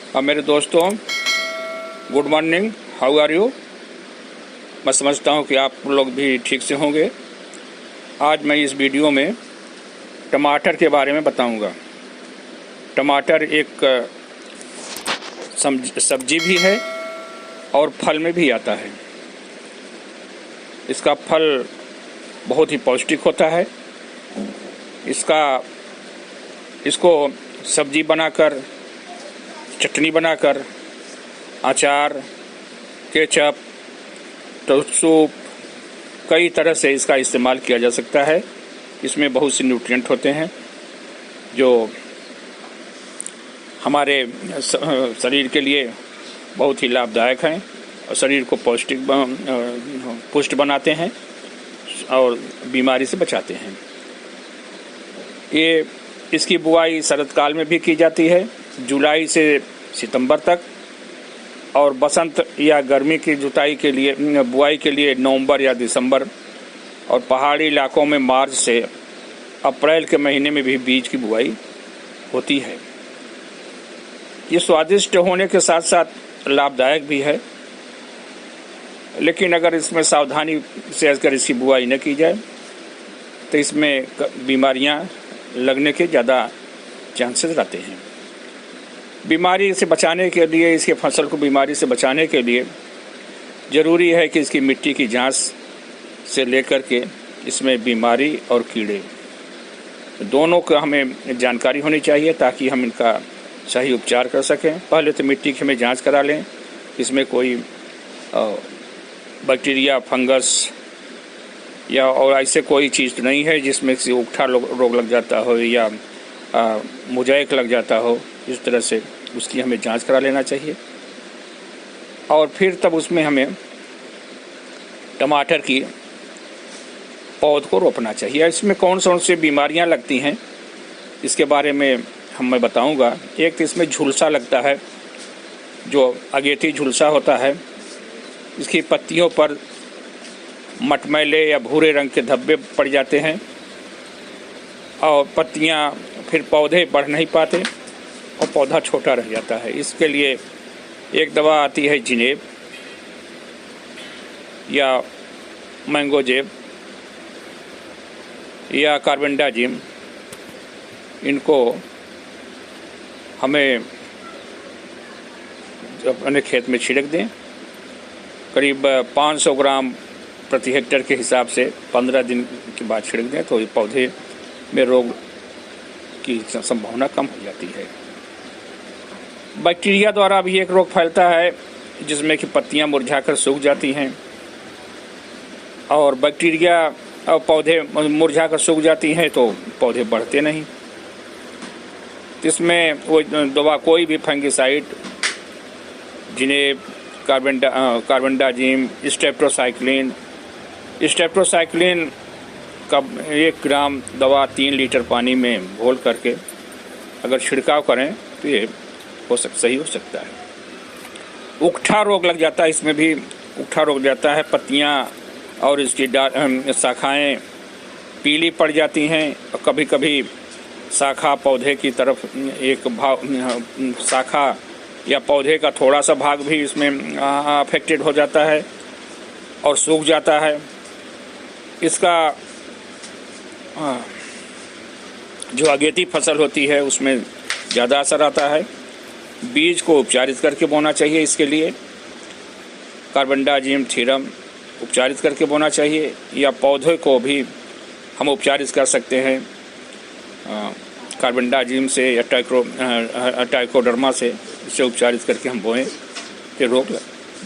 अब मेरे दोस्तों, good morning, how are you. मैं समझता हूँ कि आप लोग भी ठीक से होंगे। आज मैं इस वीडियो में टमाटर के बारे में बताऊँगा। टमाटर एक सब्जी भी है और फल में भी आता है। इसका फल बहुत ही पौष्टिक होता है। इसको सब्जी बनाकर, चटनी बनाकर, अचार, केचप, तो सूप, कई तरह से इसका इस्तेमाल किया जा सकता है। इसमें बहुत से न्यूट्रिएंट होते हैं जो हमारे शरीर के लिए बहुत ही लाभदायक हैं और शरीर को पुष्ट बनाते हैं और बीमारी से बचाते हैं। इसकी बुआई शरद काल में भी की जाती है, जुलाई से सितंबर तक, और बसंत या गर्मी की जुताई के लिए बुआई के लिए नवंबर या दिसंबर, और पहाड़ी इलाकों में मार्च से अप्रैल के महीने में भी बीज की बुआई होती है। ये स्वादिष्ट होने के साथ साथ लाभदायक भी है, लेकिन अगर इसमें सावधानी से अगर इसकी बुआई न की जाए तो इसमें बीमारियां लगने के ज़्यादा चांसेस रहते हैं। बीमारी से बचाने के लिए, इसके फसल को बीमारी से बचाने के लिए ज़रूरी है कि इसकी मिट्टी की जांच से लेकर के इसमें बीमारी और कीड़े दोनों का हमें जानकारी होनी चाहिए ताकि हम इनका सही उपचार कर सकें। पहले तो मिट्टी की हमें जांच करा लें, इसमें कोई बैक्टीरिया, फंगस या और ऐसे कोई चीज़ नहीं है जिसमें से उकठा रोग लग जाता हो या मोज़ेक लग जाता हो। इस तरह से उसकी हमें जांच करा लेना चाहिए और फिर तब उसमें हमें टमाटर की पौध को रोपना चाहिए। इसमें कौन सी बीमारियां लगती हैं इसके बारे में मैं बताऊंगा। एक तो इसमें झुलसा लगता है, जो अगेती झुलसा होता है। इसकी पत्तियों पर मटमैले या भूरे रंग के धब्बे पड़ जाते हैं और पत्तियां, फिर पौधे बढ़ नहीं पाते और पौधा छोटा रह जाता है। इसके लिए एक दवा आती है जिनेब या मैंगोजेब या कार्बेंडाजिम। इनको हमें अपने खेत में छिड़क दें, करीब 500 ग्राम प्रति हेक्टेयर के हिसाब से 15 दिन के बाद छिड़क दें तो ये पौधे में रोग की संभावना कम हो जाती है। बैक्टीरिया द्वारा भी एक रोग फैलता है जिसमें कि पत्तियां मुरझाकर सूख जाती हैं और बैक्टीरिया और पौधे मुरझाकर सूख जाती हैं तो पौधे बढ़ते नहीं। इसमें वो दवा कोई भी फंगिसाइड, जिनेब, कार्बेंडाजिम, स्टेप्टोसाइक्लिन का 1 ग्राम दवा 3 लीटर पानी में घोल करके अगर छिड़काव करें तो ये सही हो सकता है। उकठा रोग लग जाता है, इसमें भी उकठा रोग जाता है। पत्तियां और इसकी शाखाएं पीली पड़ जाती हैं और कभी कभी शाखा पौधे की तरफ शाखा या पौधे का थोड़ा सा भाग भी इसमें अफेक्टेड हो जाता है और सूख जाता है। इसका जो अगेती फसल होती है उसमें ज़्यादा असर आता है। बीज को उपचारित करके बोना चाहिए। इसके लिए कार्बेंडाजिम, थीरम उपचारित करके बोना चाहिए या पौधे को भी हम उपचारित कर सकते हैं कार्बेंडाजिम से या ट्राइकोडर्मा से। इसे उपचारित करके हम बोएं कि रोग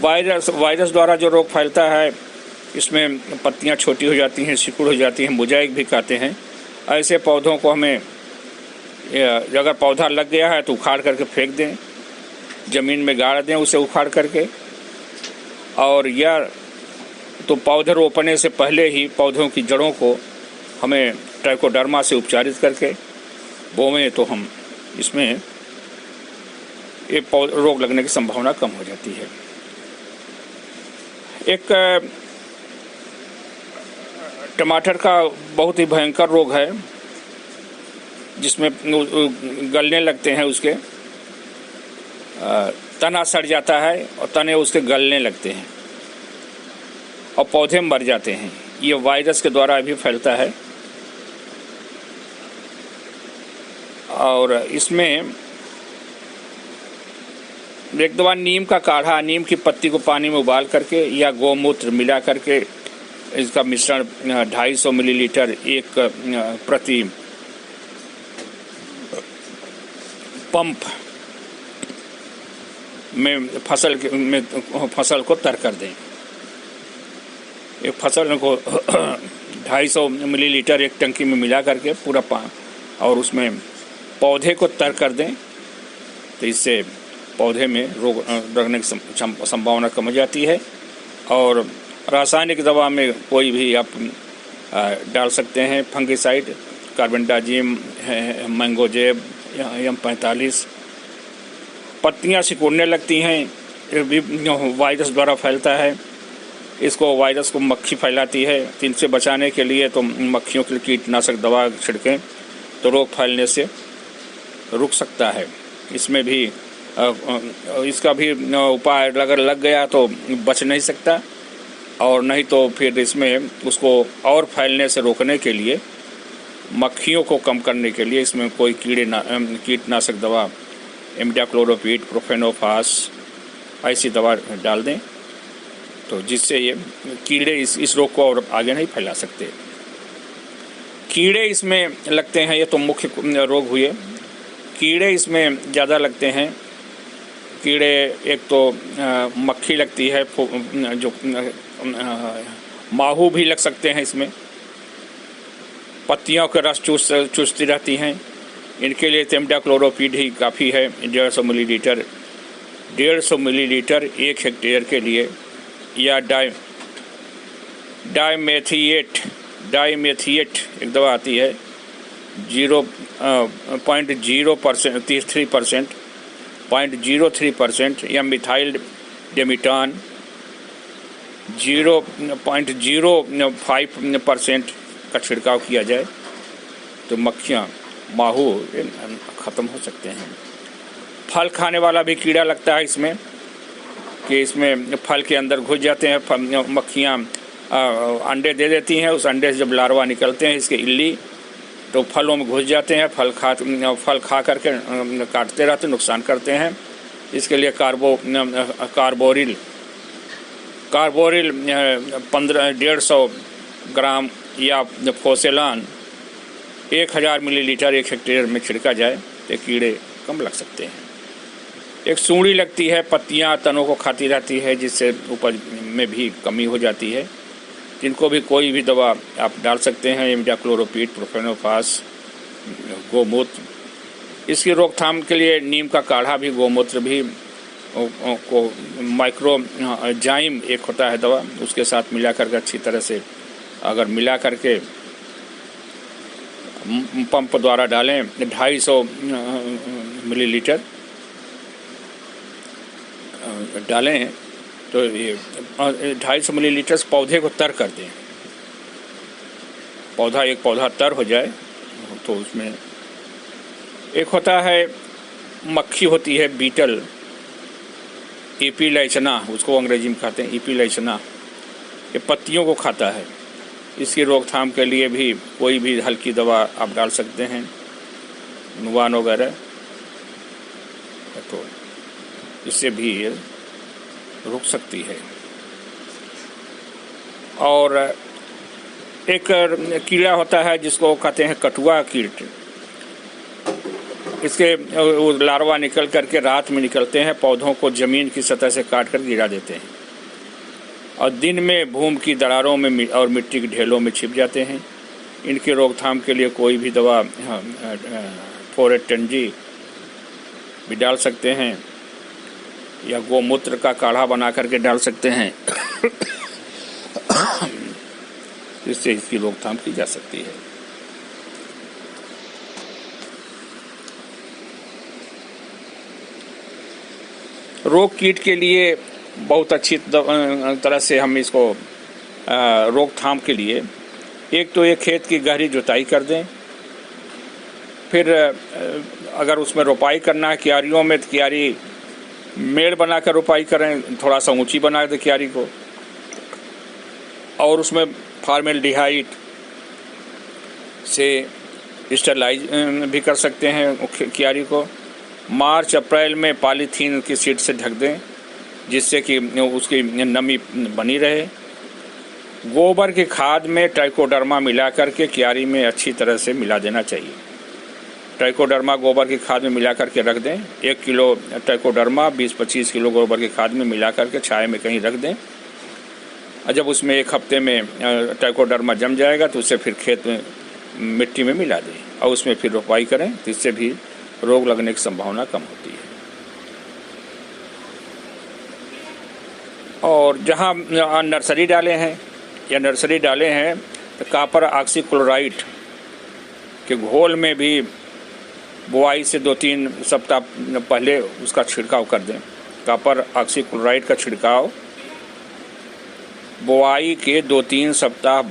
वायरस द्वारा जो रोग फैलता है इसमें पत्तियां छोटी हो जाती हैं, सिकुड़ हो जाती हैं, मोज़ेक भी कहते हैं। ऐसे पौधों को हमें, अगर पौधा लग गया है तो उखाड़ करके फेंक दें, ज़मीन में गाड़ दें उसे उखाड़ करके, और या तो पौधे रोपने से पहले ही पौधों की जड़ों को हमें ट्राइकोडर्मा से उपचारित करके बोवें तो हम इसमें ये रोग लगने की संभावना कम हो जाती है। एक टमाटर का बहुत ही भयंकर रोग है जिसमें गलने लगते हैं उसके तना सड़ जाता है और तने उसके गलने लगते हैं और पौधे मर जाते हैं। ये वायरस के द्वारा भी फैलता है। और इसमें एक दवा नीम का काढ़ा, नीम की पत्ती को पानी में उबाल करके या गोमूत्र मिला करके इसका मिश्रण 250 मिलीलीटर एक प्रति पंप में फसल को तर कर दें। एक फसल को 250 मिलीलीटर एक टंकी में मिला करके पूरा और उसमें पौधे को तर कर दें, तो इससे पौधे में रोग लगने की संभावना कम हो जाती है। और रासायनिक दवा में कोई भी आप डाल सकते हैं। Fungicide, carbendazim, mancozeb, M45। पत्तियां सिकुड़ने लगती हैं, ये भी वायरस द्वारा फैलता है। इसको वायरस को मक्खी फैलाती है, तो इनसे बचाने के लिए तो मक्खियों के लिए कीटनाशक दवा छिड़कें तो रोग फैलने से रुक सकता है। इसमें भी इसका भी उपाय अगर लग गया तो बच नहीं सकता, और नहीं तो फिर इसमें उसको और फैलने से रोकने के लिए, मक्खियों को कम करने के लिए इसमें कोई कीटनाशक दवा, इमिडाक्लोप्रिड, प्रोफेनोफास ऐसी दवा डाल दें, तो जिससे ये कीड़े इस रोग को और आगे नहीं फैला सकते। कीड़े इसमें लगते हैं, ये तो मुख्य रोग हुए। कीड़े इसमें ज़्यादा लगते हैं। कीड़े एक तो मक्खी लगती है, जो माहू भी लग सकते हैं। इसमें पत्तियों के रस चूसती रहती हैं। इनके लिए इमिडाक्लोप्रिड ही काफ़ी है। 150 मिलीलीटर 1 हेक्टेयर के लिए, या डाइमेथिएट एक दवा आती है 0.03%, या मिथाइल डेमिटान 0.05% का छिड़काव किया जाए तो मक्खियाँ, माहू ख़त्म हो सकते हैं। फल खाने वाला भी कीड़ा लगता है इसमें, कि इसमें फल के अंदर घुस जाते हैं मक्खियाँ, अंडे दे देती हैं। उस अंडे से जब लार्वा निकलते हैं इसके इल्ली, तो फलों में घुस जाते हैं। फल खा करके काटते रहते, नुकसान करते हैं। इसके लिए कार्बोरिल 150 ग्राम या फोसेलान 1000 मिलीलीटर 1 हेक्टेयर में छिड़का जाए तो कीड़े कम लग सकते हैं। एक सूंडी लगती है, पत्तियां तनों को खाती रहती है, जिससे उपज में भी कमी हो जाती है। जिनको भी कोई भी दवा आप डाल सकते हैं, इमिडाक्लोप्रिड, प्रोफेनोफास, गोमूत्र। इसकी रोकथाम के लिए नीम का काढ़ा भी, गोमूत्र भी को माइक्रोजाइम एक होता है दवा, उसके साथ मिला करके अच्छी तरह से अगर मिला करके पंप द्वारा डालें 250 मिलीलीटर डालें, तो ये 250 मिलीलीटर पौधे को तर कर दें। एक पौधा तर हो जाए तो उसमें एक होता है मक्खी होती है, बीटल, एपीलाइचना, उसको अंग्रेजी में कहते हैं एपीलाइचना। ये पत्तियों को खाता है। इसकी रोकथाम के लिए भी कोई भी हल्की दवा आप डाल सकते हैं, नुवान वगैरह, तो इससे भी रुक सकती है। और एक कीड़ा होता है जिसको कहते हैं कटुआ कीट। इसके लार्वा निकल करके रात में निकलते हैं, पौधों को ज़मीन की सतह से काट कर गिरा देते हैं और दिन में भूमि की दरारों में और मिट्टी के ढेलों में छिप जाते हैं। इनकी रोकथाम के लिए कोई भी दवा 4-8-10G भी डाल सकते हैं, या गोमूत्र का काढ़ा बना करके डाल सकते हैं। इससे इसकी रोकथाम की जा सकती है। रोग कीट के लिए बहुत अच्छी तरह से हम इसको रोकथाम के लिए, एक तो एक खेत की गहरी जुताई कर दें। फिर अगर उसमें रोपाई करना है क्यारियों में, तो क्यारी मेड़ बनाकर रोपाई करें, थोड़ा सा ऊंची बना दें क्यारी को, और उसमें फॉर्मेल्डिहाइड से स्टरलाइज भी कर सकते हैं क्यारी को। मार्च अप्रैल में पॉलीथीन की शीट से ढक दें जिससे कि उसकी नमी बनी रहे। गोबर की खाद में ट्राइकोडर्मा मिला करके क्यारी में अच्छी तरह से मिला देना चाहिए। ट्राइकोडर्मा गोबर की खाद में मिला करके रख दें। 1 किलो ट्राइकोडर्मा 20-25 किलो गोबर की खाद में मिला करके छाया में कहीं रख दें, और जब उसमें 1 हफ्ते में ट्राइकोडर्मा जम जाएगा तो उसे फिर खेत में मिट्टी में मिला दें और उसमें फिर रोपाई करें, तो इससे भी रोग लगने की संभावना कम होती है। और जहाँ नर्सरी डाले हैं तो कॉपर ऑक्सीक्लोराइड के घोल में भी बुआई से 2-3 सप्ताह पहले उसका छिड़काव कर दें। कॉपर ऑक्सीक्लोराइड का छिड़काव बुआई के 2-3 सप्ताह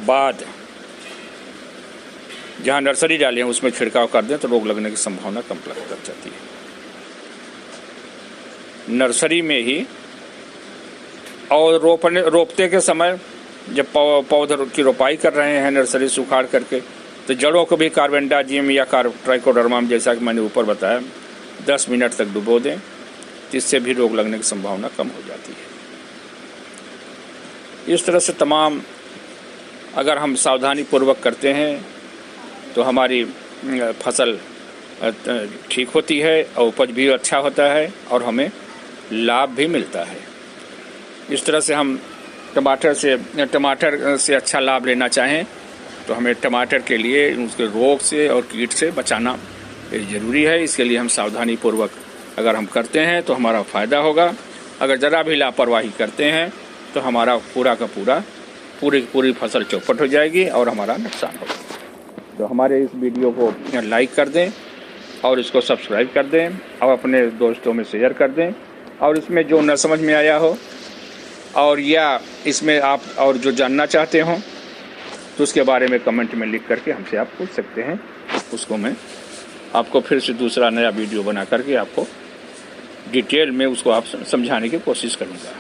बाद जहाँ नर्सरी डाले हैं उसमें छिड़काव कर दें तो रोग लगने की संभावना कम कर जाती है। नर्सरी में ही और रोपते के समय जब पौधे की रोपाई कर रहे हैं नर्सरी से उखाड़ करके, तो जड़ों को भी कार्बेंडाजिम या ट्राइकोडर्मा जैसा कि मैंने ऊपर बताया 10 मिनट तक डुबो दें, जिससे भी रोग लगने की संभावना कम हो जाती है। इस तरह से तमाम अगर हम सावधानी पूर्वक करते हैं तो हमारी फसल ठीक होती है और उपज भी अच्छा होता है और हमें लाभ भी मिलता है। इस तरह से हम टमाटर से अच्छा लाभ लेना चाहें तो हमें टमाटर के लिए उसके रोग से और कीट से बचाना ज़रूरी है। इसके लिए हम सावधानी पूर्वक अगर हम करते हैं तो हमारा फ़ायदा होगा। अगर ज़रा भी लापरवाही करते हैं तो हमारा पूरी फसल चौपट हो जाएगी और हमारा नुकसान होगा। तो हमारे इस वीडियो को लाइक कर दें और इसको सब्सक्राइब कर दें और अपने दोस्तों में शेयर कर दें। और इसमें जो न समझ में आया हो और या इसमें आप और जो जानना चाहते हो तो उसके बारे में कमेंट में लिख करके हमसे आप पूछ सकते हैं। उसको मैं आपको फिर से दूसरा नया वीडियो बना करके आपको डिटेल में उसको आप समझाने की कोशिश करूँगा।